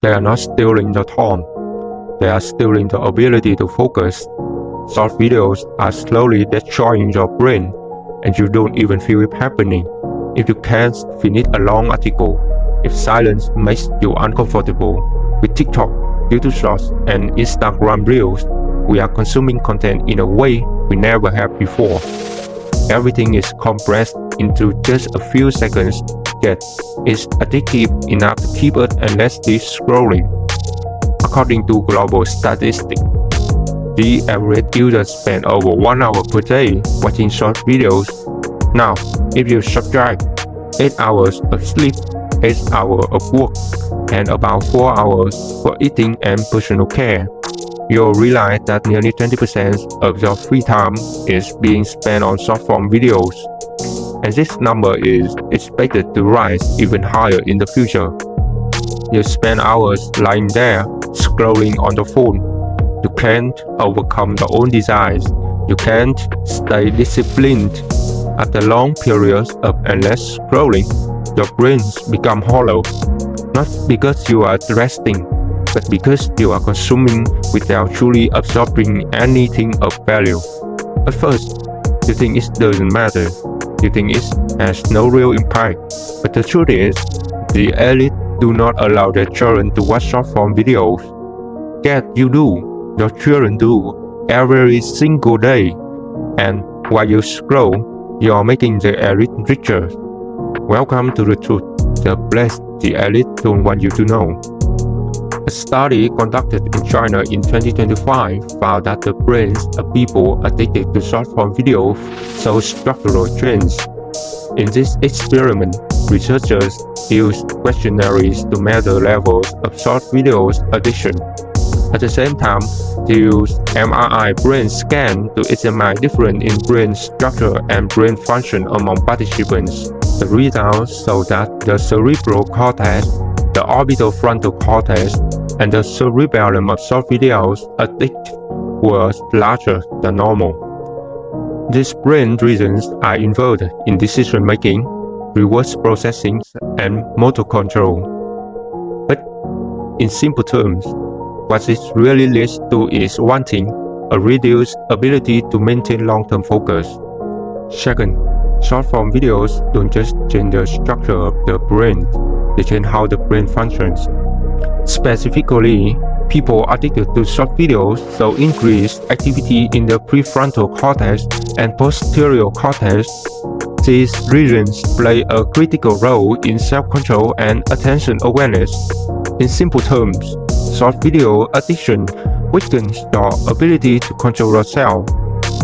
They are not stealing the time. They are stealing the ability to focus. Short videos are slowly destroying your brain, and you don't even feel it happening. If you can't finish a long article, if silence makes you uncomfortable, with TikTok, YouTube Shorts, and Instagram Reels, we are consuming content in a way we never have before. Everything is compressed into just a few seconds, yet it's addictive enough to keep us endlessly scrolling. According to global statistics, the average user spends over 1 hour per day watching short videos. Now, if you subtract 8 hours of sleep, 8 hours of work, and about 4 hours for eating and personal care, you'll realize that nearly 20% of your free time is being spent on short-form videos. And this number is expected to rise even higher in the future. You spend hours lying there, scrolling on the phone. You can't overcome your own desires. You can't stay disciplined. After long periods of endless scrolling, your brains become hollow. Not because you are resting, but because you are consuming without truly absorbing anything of value. At first, you think it doesn't matter. You think it has no real impact. But the truth is, the elite do not allow their children to watch short-form videos. Yet you do. Your children do every single day. And while you scroll, you are making the elite richer. Welcome to the truth, the place the elite don't want you to know. A study conducted in China in 2025 found that the brains of people addicted to short-form videos show structural trends. In this experiment, researchers used questionnaires to measure levels of short videos addiction. At the same time, they used MRI brain scan to examine difference in brain structure and brain function among participants. The results showed that the cerebral cortex, the orbital frontal cortex, and the cerebellum of short videos addicted were larger than normal. These brain regions are involved in decision making, reward processing, and motor control. But in simple terms, what this really leads to is one thing: a reduced ability to maintain long-term focus. Second, short-form videos don't just change the structure of the brain, they change how the brain functions. Specifically, people addicted to short videos show increased activity in the prefrontal cortex and posterior cortex. These regions play a critical role in self-control and attention awareness. In simple terms, short video addiction weakens your ability to control yourself.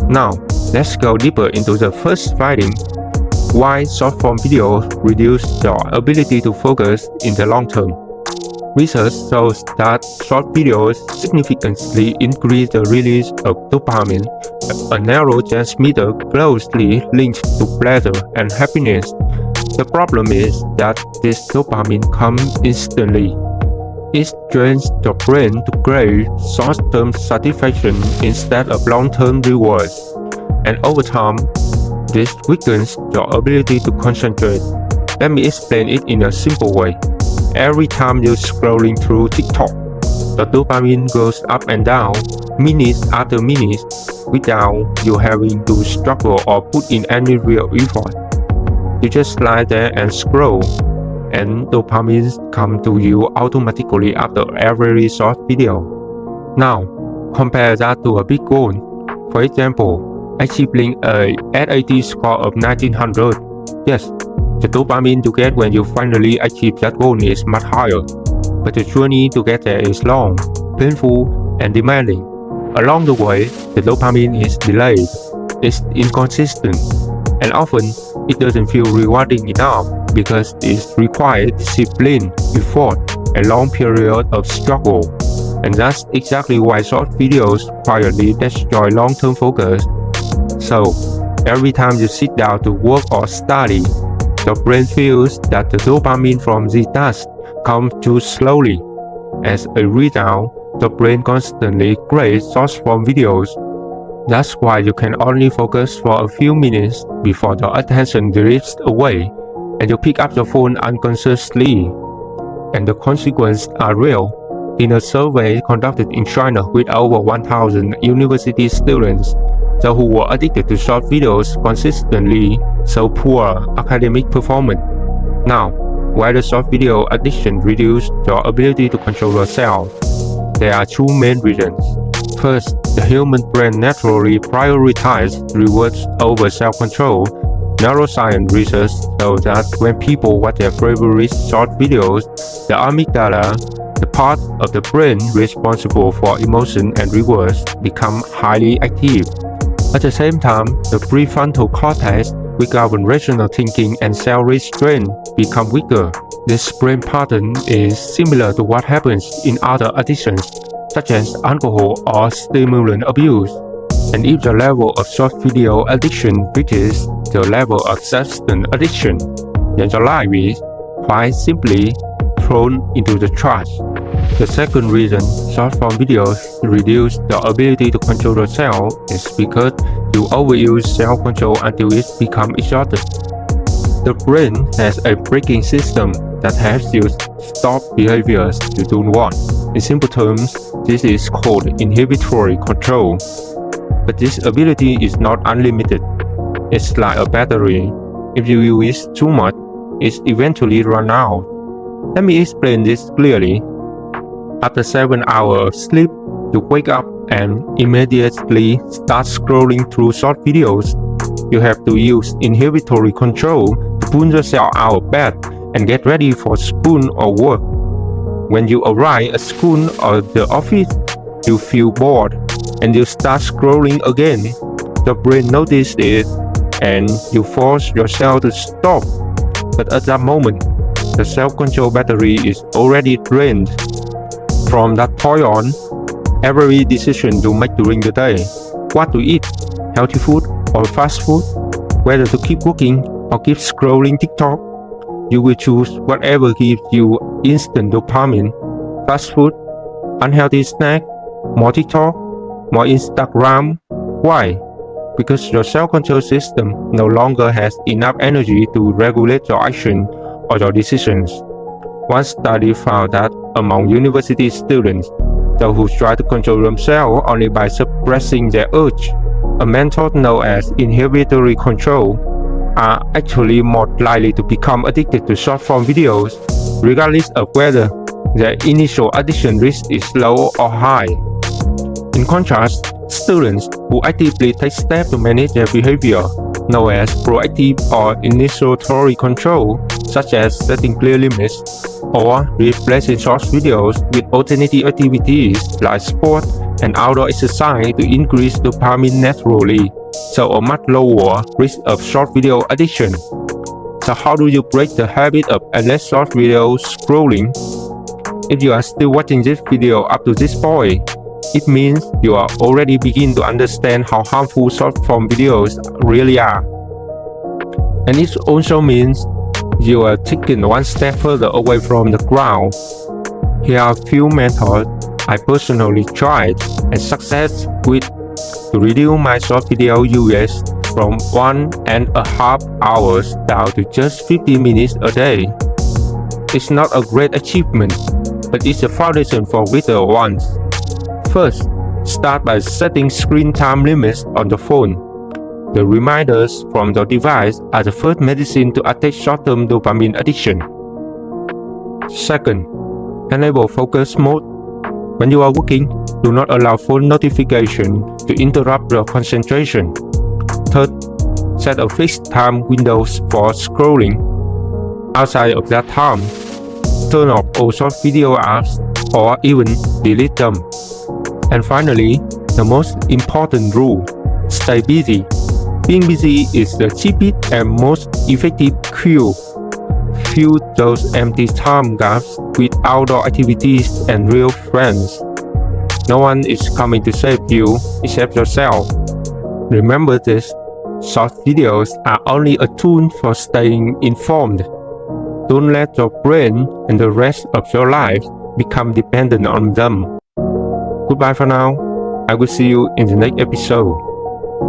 Now, let's go deeper into the first finding: why short-form videos reduce your ability to focus in the long term. Research shows that short videos significantly increase the release of dopamine, a neurotransmitter closely linked to pleasure and happiness. The problem is that this dopamine comes instantly. It trains your brain to crave short-term satisfaction instead of long-term rewards. And over time, this weakens your ability to concentrate. Let me explain it in a simple way. Every time you're scrolling through TikTok, the dopamine goes up and down, minutes after minutes, without you having to struggle or put in any real effort. You just lie there and scroll, and dopamine comes to you automatically after every short video. Now, compare that to a big goal. For example, achieving a SAT score of 1900. Yes, the dopamine you get when you finally achieve that goal is much higher, but the journey to get there is long, painful, and demanding. Along the way, the dopamine is delayed, it's inconsistent, and often it doesn't feel rewarding enough because it requires discipline, effort, and long period of struggle. And that's exactly why short videos quietly destroy long-term focus. So, every time you sit down to work or study, your brain feels that the dopamine from the task comes too slowly. As a result, the brain constantly craves short-form videos. That's why you can only focus for a few minutes before your attention drifts away and you pick up your phone unconsciously. and the consequences are real. In a survey conducted in China with over 1,000 university students, those who were addicted to short videos consistently saw poor academic performance. Now, why the short video addiction reduces your ability to control yourself? There are two main reasons. First, the human brain naturally prioritizes rewards over self-control. Neuroscience research shows that when people watch their favorite short videos, the amygdala, the part of the brain responsible for emotion and rewards, become highly active. At the same time, the prefrontal cortex, which governs rational thinking and self-restraint, become weaker. This brain pattern is similar to what happens in other addictions, such as alcohol or stimulant abuse. And if the level of short video addiction reaches the level of substance addiction, then your life is, quite simply, thrown into the trash. The second reason short form videos reduce the ability to control yourself is because you overuse self-control until it becomes exhausted. The brain has a braking system that helps you stop behaviors you don't want. In simple terms, this is called inhibitory control. But this ability is not unlimited. It's like a battery. If you use it too much, it eventually runs out. Let me explain this clearly. After 7 hours of sleep, you wake up and immediately start scrolling through short videos. You have to use inhibitory control to pull yourself out of bed and get ready for school or work. When you arrive at school or the office, you feel bored and you start scrolling again. The brain notices it and you force yourself to stop. But at that moment, the self-control battery is already drained. From that point on, every decision you make during the day, what to eat, healthy food or fast food, whether to keep cooking or keep scrolling TikTok, you will choose whatever gives you instant dopamine. Fast food, unhealthy snack, more TikTok, more Instagram. Why? Because your self-control system no longer has enough energy to regulate your action or your decisions. One study found that among university students, those who try to control themselves only by suppressing their urge, a method known as inhibitory control, are actually more likely to become addicted to short-form videos, regardless of whether their initial addiction risk is low or high. In contrast, students who actively take steps to manage their behavior, known as proactive or initiatory control, such as setting clear limits or replacing short videos with alternative activities like sport and outdoor exercise to increase dopamine naturally, so a much lower risk of short video addiction. So how do you break the habit of endless short video scrolling? If you are still watching this video up to this point, it means you are already beginning to understand how harmful short-form videos really are. And it also means you are taking one step further away from the ground. Here are a few methods I personally tried and success with to reduce my short video usage from 1.5 hours down to just 15 minutes a day. It's not a great achievement, but it's a foundation for greater ones. First, start by setting screen time limits on the phone. The reminders from the device are the first medicine to attack short-term dopamine addiction. Second, enable focus mode. When you are working, do not allow phone notification to interrupt your concentration. Third, set a fixed time windows for scrolling. Outside of that time, turn off all short video apps or even delete them. And finally, the most important rule, stay busy. Being busy is the cheapest and most effective cure. Fill those empty time gaps with outdoor activities and real friends. No one is coming to save you except yourself. Remember this, short videos are only a tool for staying informed. Don't let your brain and the rest of your life become dependent on them. Goodbye for now. I will see you in the next episode.